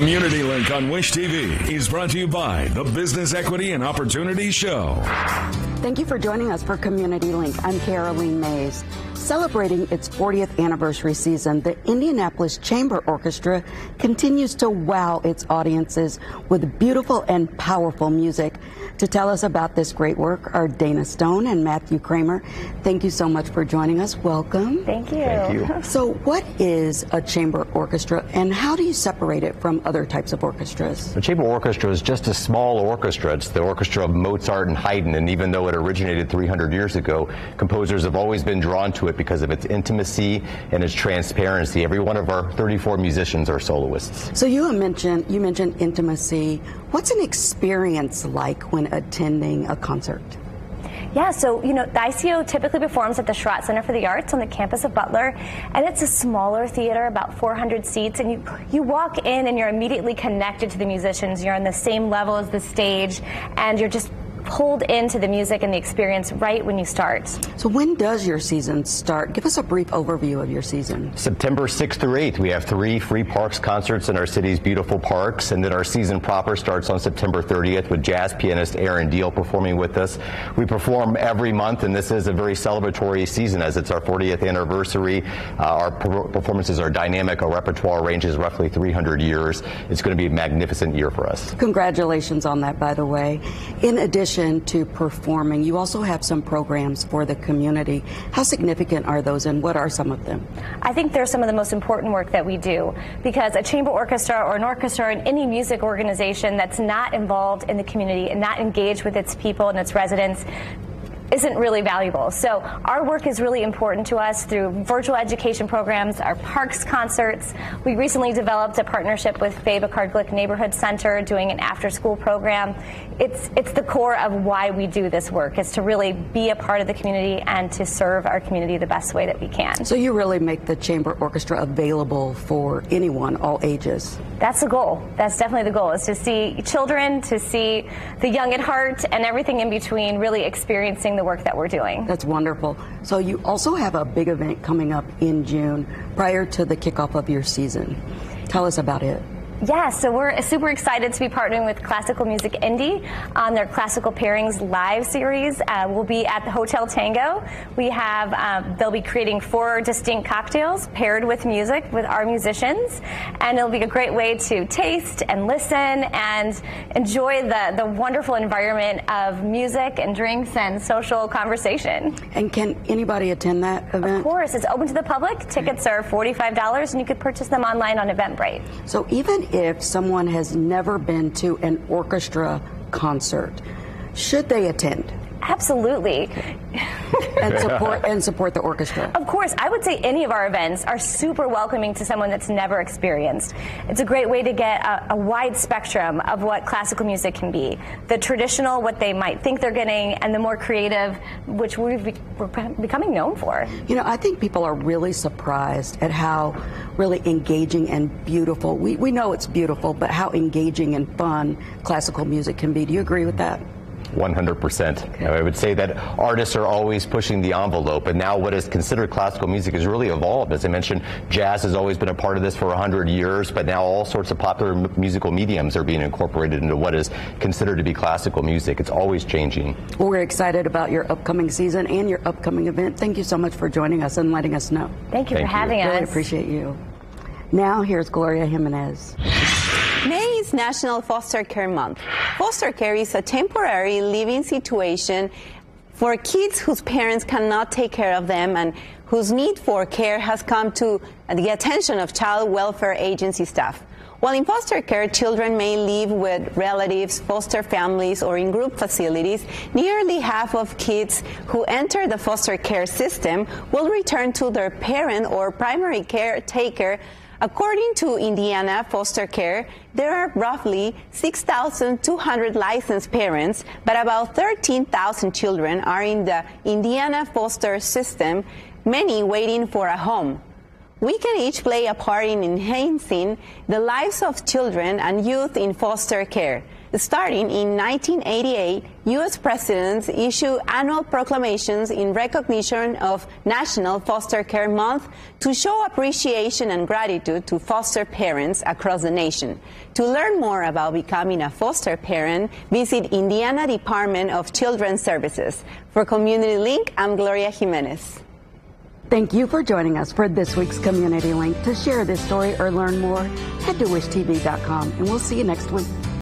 Community Link on Wish TV is brought to you by the Business Equity and Opportunity Show. Thank you for joining us for Community Link. I'm Caroline Mays. Celebrating its 40th anniversary season, the Indianapolis Chamber Orchestra continues to wow its audiences with beautiful and powerful music. To tell us about this great work are Dana Stone and Matthew Kramer. Thank you so much for joining us. Welcome. Thank you. Thank you. So what is a chamber orchestra, and how do you separate it from other types of orchestras? The chamber orchestra is just a small orchestra. It's the orchestra of Mozart and Haydn, and even though it originated 300 years ago, composers have always been drawn to it because of its intimacy and its transparency. Every one of our 34 musicians are soloists. So you mentioned intimacy. What's an experience like when attending a concert? Yeah, so, the ICO typically performs at the Schrott Center for the Arts on the campus of Butler, and it's a smaller theater, about 400 seats, and you walk in and you're immediately connected to the musicians. You're on the same level as the stage, and you're just pulled into the music and the experience right when you start. So when does your season start? Give us a brief overview of your season. September 6th through 8th, we have 3 free parks concerts in our city's beautiful parks, and then our season proper starts on September 30th with jazz pianist Aaron Deal performing with us. We perform every month, and this is a very celebratory season as it's our 40th anniversary. Our performances are dynamic. Our repertoire ranges roughly 300 years. It's going to be a magnificent year for us. Congratulations on that, by the way. In addition to performing, you also have some programs for the community. How significant are those, and what are some of them? I think they're some of the most important work that we do, because a chamber orchestra or an orchestra in any music organization that's not involved in the community and not engaged with its people and its residents isn't really valuable. So our work is really important to us through virtual education programs, our parks concerts. We recently developed a partnership with Faye Glick Neighborhood Center doing an after-school program. It's the core of why we do this work, is to really be a part of the community and to serve our community the best way that we can. So you really make the chamber orchestra available for anyone, all ages. That's the goal. That's definitely the goal, is to see children, to see the young at heart, and everything in between really experiencing the work that we're doing. That's wonderful. So you also have a big event coming up in June prior to the kickoff of your season. Tell us about it. Yeah, so we're super excited to be partnering with Classical Music Indy on their Classical Pairings live series. We'll be at the Hotel Tango. They'll be creating 4 distinct cocktails paired with music with our musicians, and it'll be a great way to taste and listen and enjoy the wonderful environment of music and drinks and social conversation. And can anybody attend that event? Of course, it's open to the public. Tickets are $45, and you can purchase them online on Eventbrite. So even if someone has never been to an orchestra concert, should they attend? Absolutely. and support the orchestra? Of course. I would say any of our events are super welcoming to someone that's never experienced. It's a great way to get a wide spectrum of what classical music can be. The traditional, what they might think they're getting, and the more creative, which we're becoming known for. I think people are really surprised at how really engaging and beautiful, we know it's beautiful, but how engaging and fun classical music can be. Do you agree with that? 100%. Okay. I would say that artists are always pushing the envelope, and now what is considered classical music has really evolved. As I mentioned, jazz has always been a part of this for 100 years, but now all sorts of popular musical mediums are being incorporated into what is considered to be classical music. It's always changing. Well, we're excited about your upcoming season and your upcoming event. Thank you so much for joining us and letting us know. Thank you for having us. Really appreciate you. Now, here's Gloria Jimenez. May is National Foster Care Month. Foster care is a temporary living situation for kids whose parents cannot take care of them and whose need for care has come to the attention of child welfare agency staff. While in foster care, children may live with relatives, foster families, or in group facilities, nearly half of kids who enter the foster care system will return to their parent or primary caretaker. According to Indiana Foster Care, there are roughly 6,200 licensed parents, but about 13,000 children are in the Indiana foster system, many waiting for a home. We can each play a part in enhancing the lives of children and youth in foster care. Starting in 1988, U.S. presidents issue annual proclamations in recognition of National Foster Care Month to show appreciation and gratitude to foster parents across the nation. To learn more about becoming a foster parent, visit Indiana Department of Children's Services. For Community Link, I'm Gloria Jimenez. Thank you for joining us for this week's Community Link. To share this story or learn more, head to wishtv.com, and we'll see you next week.